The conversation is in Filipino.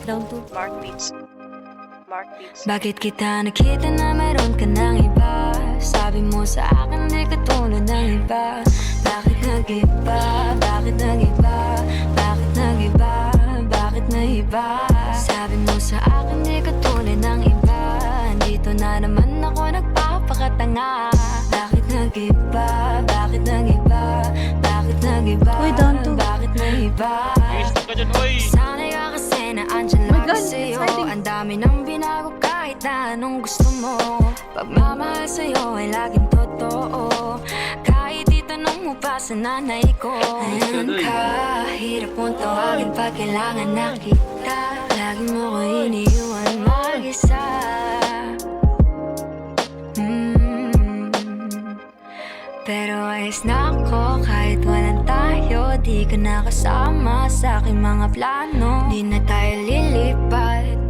Down to Mark Beats. Mark Beats. Bakit kita nakita na meron ka ng iba? Sabi mo sa akin di ka tulad ng iba. Bakit nag-iba? Bakit nag-iba? Bakit nag-iba? Bakit nag-iba? Sabi mo sa akin di ka tulad ng iba. Dito na naman ako nagpapakatanga. Bakit nag-iba? Bakit nag-iba? Bakit nag-iba? Uy, down to. Bakit nag-iba? Stop ka dyan, oy! Sanay ka kasi na andyan my lagi God, sa'yo. exciting. Ang dami nang binago kahit na anong gusto mo. Pagmamahal sa'yo ay laging totoo. Kahit itanong mo pa sa nanay ko. Ayan ka, hirap mong tawagin pag kailangan na kita. Lagi mo ko iniiwan mag-isa. Pero ayos na ako kahit walang tayo. Di ka nakasama sa aking mga plano. Di na tayo lilipat